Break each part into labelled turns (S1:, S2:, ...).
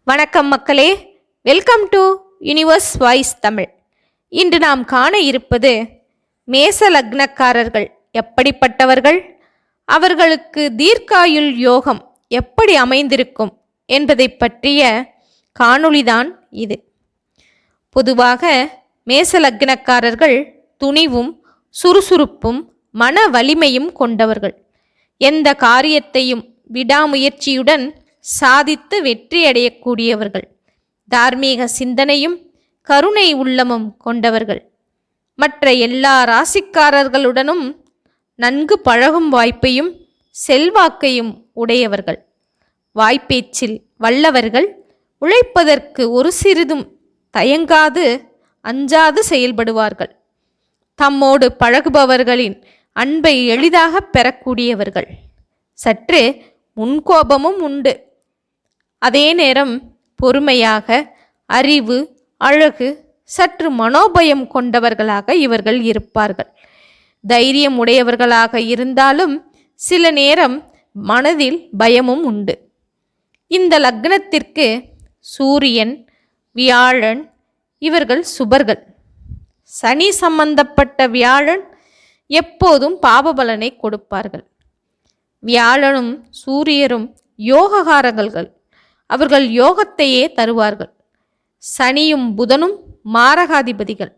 S1: வணக்கம் மக்களே, welcome to universe voice Tamil. இன்று நாம் காண இருப்பது மேச லக்னக்காரர்கள் எப்படிப்பட்டவர்கள், அவர்களுக்கு தீர்க்காயுள் யோகம் எப்படி அமைந்திருக்கும் என்பதை பற்றிய காணொளிதான் இது. பொதுவாக மேச லக்னக்காரர்கள் துணிவும் சுறுசுறுப்பும் மன வலிமையும் கொண்டவர்கள். எந்த காரியத்தையும் விடாமுயற்சியுடன் சாதித்து வெற்றியடையக்கூடியவர்கள். தார்மீக சிந்தனையும் கருணை உள்ளமும் கொண்டவர்கள். மற்ற எல்லா ராசிக்காரர்களுடனும் நன்கு பழகும் வாய்ப்பையும் செல்வாக்கையும் உடையவர்கள். வாய்ப்பேச்சில் வல்லவர்கள். உழைப்பதற்கு ஒரு சிறிதும் தயங்காது அஞ்சாது செயல்படுவார்கள். தம்மோடு பழகுபவர்களின் அன்பை எளிதாக பெறக்கூடியவர்கள். சற்று முன்கோபமும் உண்டு. அதே நேரம் பொறுமையாக, அறிவு, அழகு, சற்று மனோபயம் கொண்டவர்களாக இவர்கள் இருப்பார்கள். தைரியம் உடையவர்களாக இருந்தாலும் சில நேரம் மனதில் பயமும் உண்டு. இந்த லக்னத்திற்கு சூரியன், வியாழன் இவர்கள் சுபர்கள். சனி சம்பந்தப்பட்ட வியாழன் எப்போதும் பாபபலனை கொடுப்பார்கள். வியாழனும் சூரியரும் யோககாரகர்கள். அவர்கள் யோகத்தையே தருவார்கள். சனியும் புதனும் மாரகாதிபதிகள்.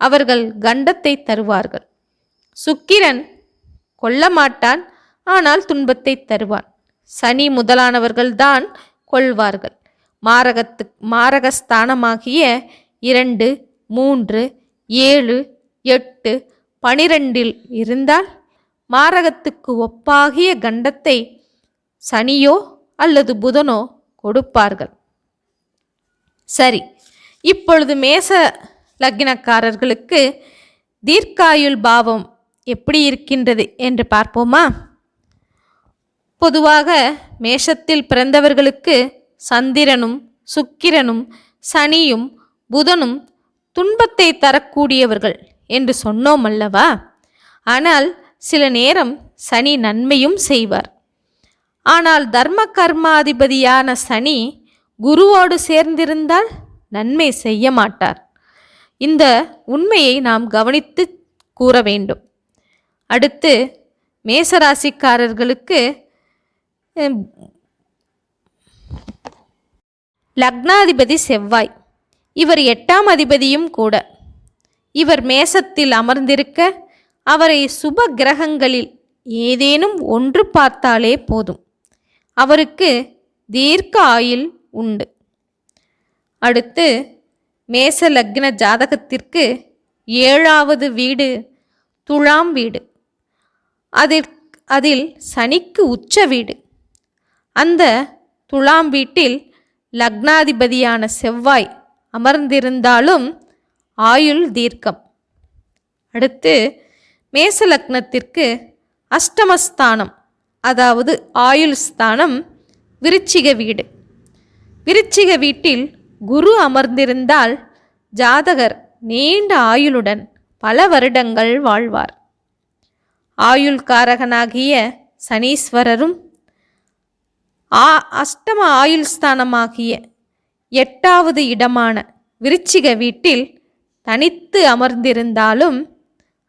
S1: அவர்கள் கண்டத்தை தருவார்கள். சுக்கிரன் கொல்ல மாட்டான், ஆனால் துன்பத்தை தருவான். சனி முதலானவர்கள்தான் கொள்வார்கள். மாரகஸ்தானமாகிய 2, 3, 7, 8, 12 இருந்தால் மாரகத்துக்கு ஒப்பாகிய கண்டத்தை சனியோ அல்லது புதனோ கொடுப்பார்கள். சரி, இப்பொழுது மேச லக்னக்காரர்களுக்கு தீர்க்காயுள் பாவம் எப்படி இருக்கின்றது என்று பார்ப்போமா? பொதுவாக மேஷத்தில் பிறந்தவர்களுக்கு சந்திரனும் சுக்கிரனும் சனியும் புதனும் துன்பத்தை தரக்கூடியவர்கள் என்று சொன்னோம் அல்லவா? ஆனால் சில நேரம் சனி நன்மையும் செய்வார். ஆனால் தர்ம கர்மாதிபதியான சனி குருவோடு சேர்ந்திருந்தால் நன்மை செய்ய மாட்டார். இந்த உண்மையை நாம் கவனித்து கூற வேண்டும். அடுத்து மேசராசிக்காரர்களுக்கு லக்னாதிபதி செவ்வாய். இவர் 8ஆம் அதிபதியும் கூட. இவர் மேசத்தில் அமர்ந்திருக்க அவரை சுப கிரகங்களில் ஏதேனும் ஒன்று பார்த்தாலே போதும், அவருக்கு தீர்க்க ஆயுள் உண்டு. அடுத்து மேச லக்ன ஜாதகத்திற்கு 7வது வீடு துலாம் வீடு. அதில் சனிக்கு உச்ச வீடு. அந்த துலாம் வீட்டில் லக்னாதிபதியான செவ்வாய் அமர்ந்திருந்தாலும் ஆயுள் தீர்க்கம். அடுத்து மேச லக்னத்திற்கு அஷ்டமஸ்தானம், அதாவது ஆயுள் ஸ்தானம் விருச்சிக வீடு. விருச்சிக வீட்டில் குரு அமர்ந்திருந்தால் ஜாதகர் நீண்ட ஆயுளுடன் பல வருடங்கள் வாழ்வார். ஆயுள் காரகனாகிய சனீஸ்வரரும் அஷ்டம ஆயுள் ஸ்தானமாகிய 8வது இடமான விருச்சிக வீட்டில் தனித்து அமர்ந்திருந்தாலும்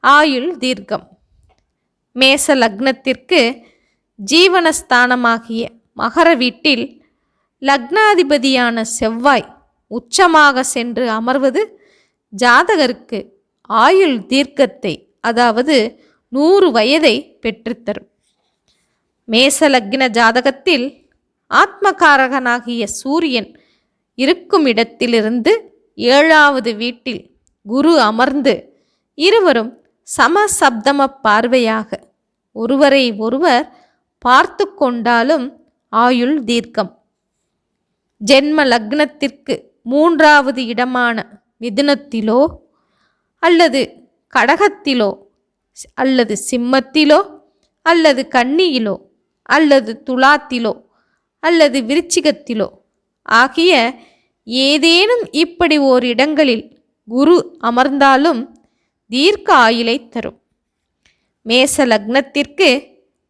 S1: ஆயுள் தீர்க்கம். மேச லக்னத்திற்கு ஜீவனஸ்தானமாகிய மகர வீட்டில் லக்னாதிபதியான செவ்வாய் உச்சமாக சென்று அமர்வது ஜாதகருக்கு ஆயுள் தீர்க்கத்தை, அதாவது 100 வயதை பெற்றுத்தரும். மேச லக்ன ஜாதகத்தில் ஆத்மகாரகனாகிய சூரியன் இருக்கும் இடத்திலிருந்து 7வது வீட்டில் குரு அமர்ந்து இருவரும் சமசப்தம பார்வையாக ஒருவரை ஒருவர் பார்த்து கொண்டாலும் ஆயுள் தீர்க்கம். ஜென்ம லக்னத்திற்கு 3வது இடமான மிதுனத்திலோ அல்லது கடகத்திலோ அல்லது சிம்மத்திலோ அல்லது கன்னியிலோ அல்லது துலாத்திலோ அல்லது விருச்சிகத்திலோ ஆகிய ஏதேனும் இப்படி ஓர் இடங்களில் குரு அமர்ந்தாலும் தீர்க்க ஆயுளை தரும். மேச லக்னத்திற்கு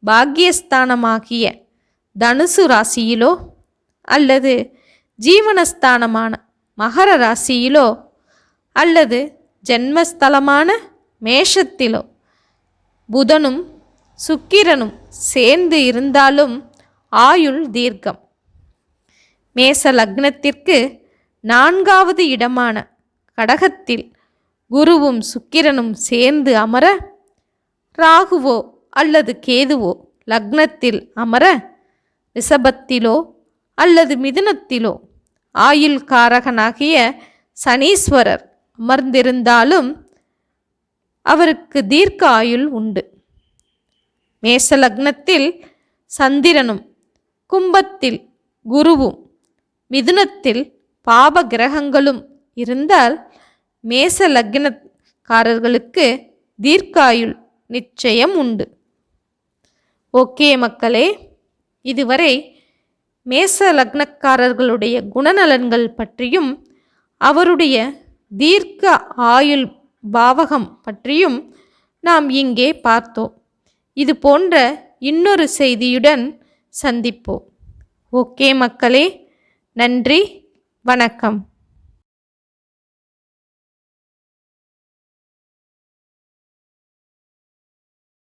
S1: பாக்கியஸ்தானமாகிய தனுசு ராசியிலோ அல்லது ஜீவனஸ்தானமான மகர ராசியிலோ அல்லது ஜென்மஸ்தலமான மேஷத்திலோ புதனும் சுக்கிரனும் சேர்ந்து இருந்தாலும் ஆயுள் தீர்க்கம். மேச லக்னத்திற்கு 4வது இடமான கடகத்தில் குருவும் சுக்கிரனும் சேர்ந்து அமர, ராகுவோ அல்லது கேதுவோ லக்னத்தில் அமர, ரிஷபத்திலோ அல்லது மிதுனத்திலோ ஆயுள் காரகனாகிய சனீஸ்வரர் அமர்ந்திருந்தாலும் அவருக்கு தீர்க்க ஆயுள் உண்டு. மேச லக்னத்தில் சந்திரனும் கும்பத்தில் குருவும் மிதுனத்தில் பாப கிரகங்களும் இருந்தால் மேச லக்னக்காரர்களுக்கு தீர்க்காயுள் நிச்சயம் உண்டு. ஓகே மக்களே, இதுவரை மேச லக்னக்காரர்களுடைய குணநலன்கள் பற்றியும் அவருடைய தீர்க்க ஆயுள் பாவகம் பற்றியும் நாம் இங்கே பார்த்தோம். இது போன்ற இன்னொரு செய்தியுடன் சந்திப்போம். ஓகே மக்களே, நன்றி, வணக்கம்.